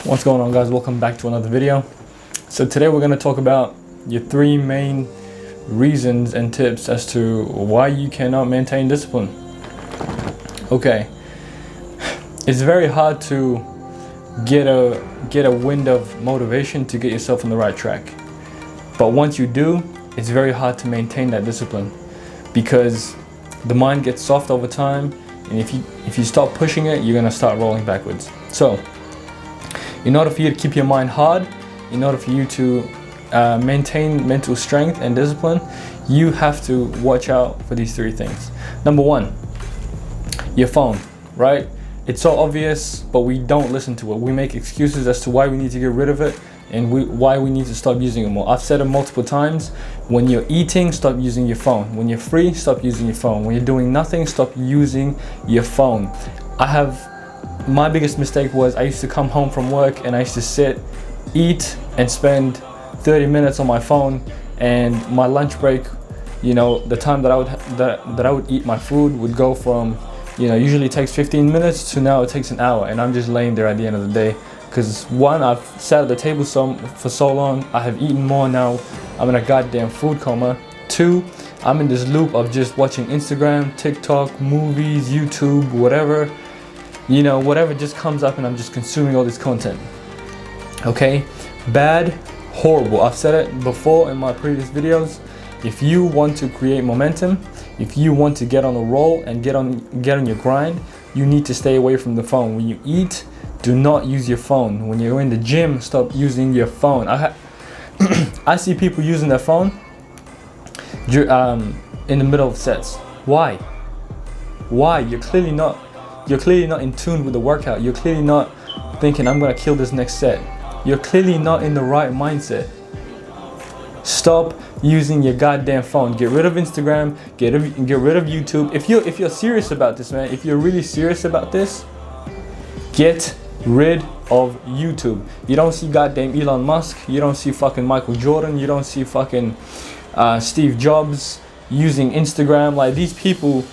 What's going on, guys? Welcome back to another video. So today we're going to talk about your three main reasons and tips as to why you cannot maintain discipline. Okay, it's very hard to get a wind of motivation to get yourself on the right track, but once you do, it's very hard to maintain that discipline because the mind gets soft over time, and if you stop pushing it, you're going to start rolling backwards. So in order for you to keep your mind hard, in order for you to maintain mental strength and discipline, you have to watch out for these three things. Number one, your phone, right? It's so obvious, but we don't listen to it. We make excuses as to why we need to get rid of it and why we need to stop using it more. I've said it multiple times. When you're eating, stop using your phone. When you're free, stop using your phone. When you're doing nothing, stop using your phone. My biggest mistake was I used to come home from work and I used to sit, eat, and spend 30 minutes on my phone, and my lunch break, the time that I would eat my food would go from, usually takes 15 minutes to now it takes an hour, and I'm just laying there at the end of the day. Because one, I've sat at the table for so long, I have eaten more now, I'm in a goddamn food coma. Two, I'm in this loop of just watching Instagram, TikTok, movies, YouTube, whatever just comes up, and I'm just consuming all this content. Okay, bad, horrible. I've said it before in my previous videos. If you want to create momentum, if you want to get on a roll and get on your grind, you need to stay away from the phone. When you eat, do not use your phone. When you're in the gym, stop using your phone. I see people using their phone in the middle of sets. Why? You're clearly not in tune with the workout. You're clearly not thinking, I'm gonna kill this next set. You're clearly not in the right mindset. Stop using your goddamn phone. Get rid of Instagram. Get rid of YouTube. If you're serious about this, man, if you're really serious about this, get rid of YouTube. You don't see goddamn Elon Musk. You don't see fucking Michael Jordan. You don't see fucking Steve Jobs using Instagram. Like, these people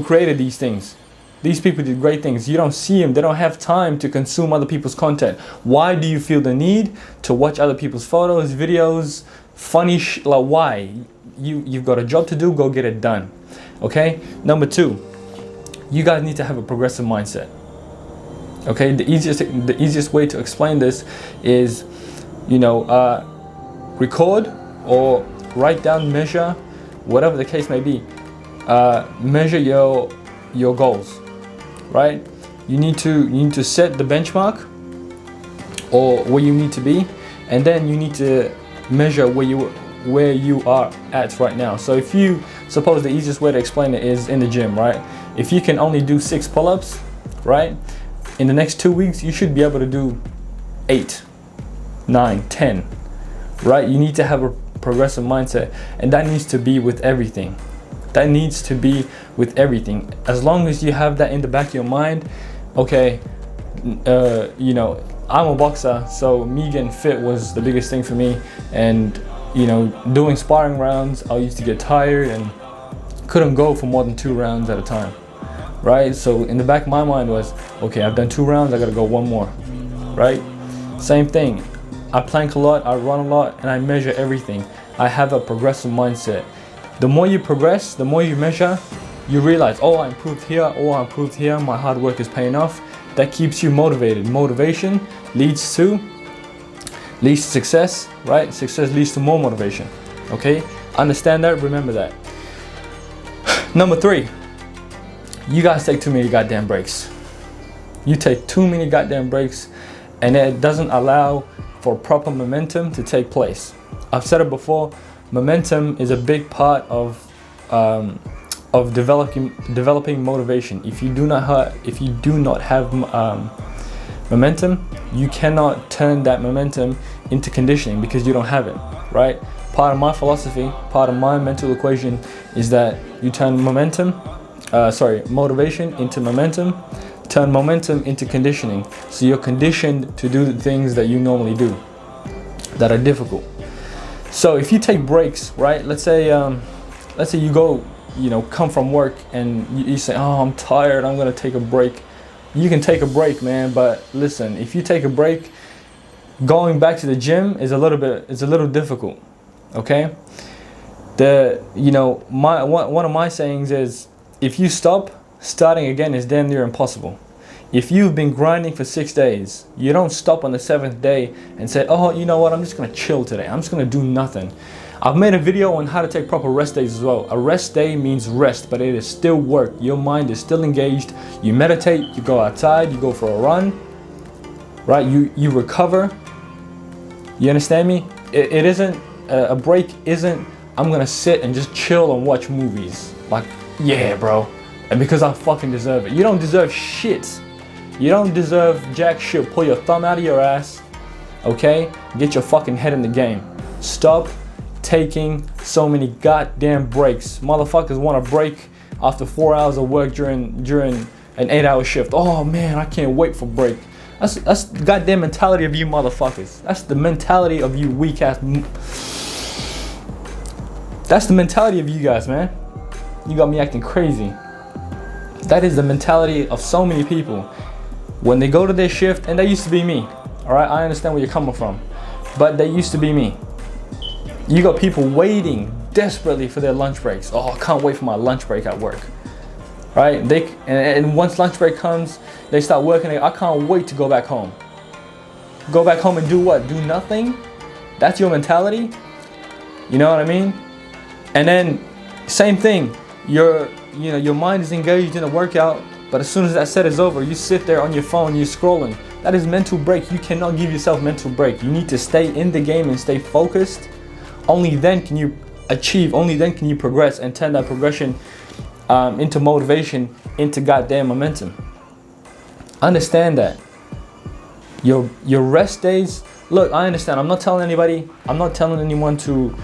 created these things. These people did great things. You don't see them. They don't have time to consume other people's content. Why do you feel the need to watch other people's photos, videos, funny like, why? You've got a job to do. Go get it done. Okay? Number two, you guys need to have a progressive mindset. Okay? The easiest way to explain this is, record or write down, measure, whatever the case may be. Measure your goals. Right? You need to set the benchmark or where you need to be, and then you need to measure where you are at right now. So if you suppose the easiest way to explain it is in the gym, right? If you can only do 6 pull-ups, right? In the next 2 weeks, you should be able to do 8, 9, 10, right? You need to have a progressive mindset, and that needs to be with everything. That needs to be with everything. As long as you have that in the back of your mind, okay, I'm a boxer, so me getting fit was the biggest thing for me. And, doing sparring rounds, I used to get tired and couldn't go for more than 2 rounds at a time, right? So in the back of my mind was, okay, I've done 2 rounds, I gotta go 1 more, right? Same thing. I plank a lot, I run a lot, and I measure everything. I have a progressive mindset. The more you progress, the more you measure, you realize, oh, I improved here, my hard work is paying off. That keeps you motivated. Motivation leads to success, right? Success leads to more motivation, okay? Understand that, remember that. Number 3, you guys take too many goddamn breaks. You take too many goddamn breaks, and it doesn't allow for proper momentum to take place. I've said it before, momentum is a big part of developing motivation. If you do not have momentum, you cannot turn that momentum into conditioning because you don't have it, right? Part of my philosophy, part of my mental equation is that you turn motivation into momentum, turn momentum into conditioning. So you're conditioned to do the things that you normally do that are difficult. So if you take breaks, right? Let's say you go, come from work and you say, oh, I'm tired, I'm gonna take a break. you can take a break, man. But listen, if you take a break, going back to the gym is a little difficult. Okay. One of my sayings is, if you stop, starting again is damn near impossible. If you've been grinding for 6 days, you don't stop on the 7th day and say, oh, you know what, I'm just gonna chill today. I'm just gonna do nothing. I've made a video on how to take proper rest days as well. A rest day means rest, but it is still work. Your mind is still engaged. You meditate, you go outside, you go for a run, right? You recover. You understand me? It isn't, a break isn't, I'm gonna sit and just chill and watch movies. Like, yeah, bro. And because I fucking deserve it. You don't deserve shit. You don't deserve jack shit. Pull your thumb out of your ass, okay? Get your fucking head in the game. Stop taking so many goddamn breaks. Motherfuckers want to break after 4 hours of work during an 8-hour shift. Oh man, I can't wait for break. That's the goddamn mentality of you motherfuckers. That's the mentality of you weak ass. That's the mentality of you guys, man. You got me acting crazy. That is the mentality of so many people. When they go to their shift, and that used to be me. All right, I understand where you're coming from, but that used to be me. You got people waiting desperately for their lunch breaks. Oh, I can't wait for my lunch break at work. Right? And once lunch break comes, they start working. I can't wait to go back home. Go back home and do what? Do nothing? That's your mentality? You know what I mean? And then same thing. Your mind is engaged in a workout, but as soon as that set is over, you sit there on your phone, you're scrolling. That is mental break. You cannot give yourself mental break. You need to stay in the game and stay focused. Only then can you achieve, only then can you progress and turn that progression into motivation, into goddamn momentum. Understand that. Your rest days, look, I understand. I'm not telling anyone to,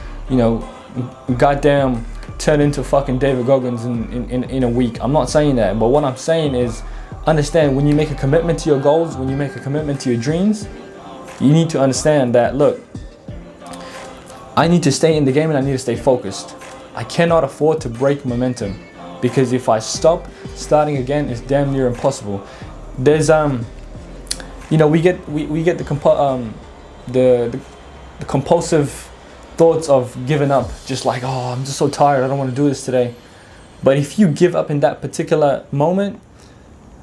goddamn turn into fucking David Goggins in a week. I'm not saying that. But what I'm saying is, understand, when you make a commitment to your goals, when you make a commitment to your dreams, you need to understand that, look, I need to stay in the game and I need to stay focused. I cannot afford to break momentum, because if I stop, starting again is damn near impossible. There's we get the compulsive thoughts of giving up, just like, oh, I'm just so tired, I don't want to do this today. But if you give up in that particular moment,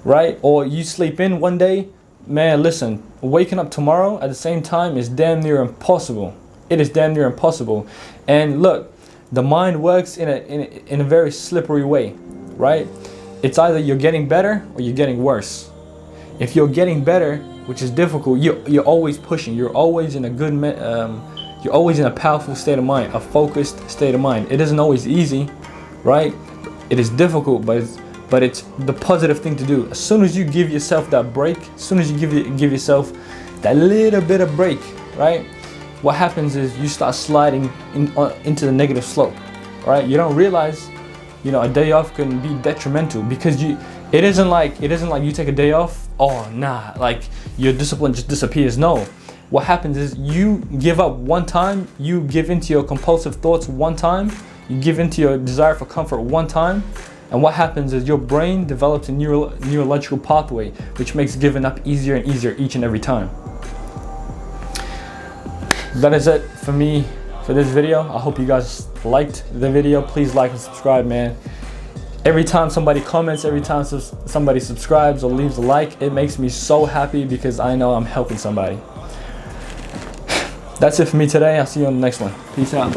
right, or you sleep in one day, man, listen, waking up tomorrow at the same time is damn near impossible. It is damn near impossible. And look, the mind works in a very slippery way, right? It's either you're getting better or you're getting worse. If you're getting better, which is difficult, you're always pushing. You're always in a good, you're always in a powerful state of mind, a focused state of mind. It isn't always easy, right? It is difficult, but it's the positive thing to do. As soon as you give yourself that break, as soon as you give yourself that little bit of break, right? What happens is you start sliding into the negative slope, right? You don't realize, a day off can be detrimental, because it isn't like you take a day off, oh nah, like your discipline just disappears. No, what happens is you give up one time, you give into your compulsive thoughts one time, you give into your desire for comfort one time, and what happens is your brain develops a neurological pathway, which makes giving up easier and easier each and every time. That is it for me for this video. I hope you guys liked the video. Please like and subscribe, man. Every time somebody comments, every time somebody subscribes or leaves a like, it makes me so happy, because I know I'm helping somebody. That's it for me today. I'll see you on the next one. Peace out.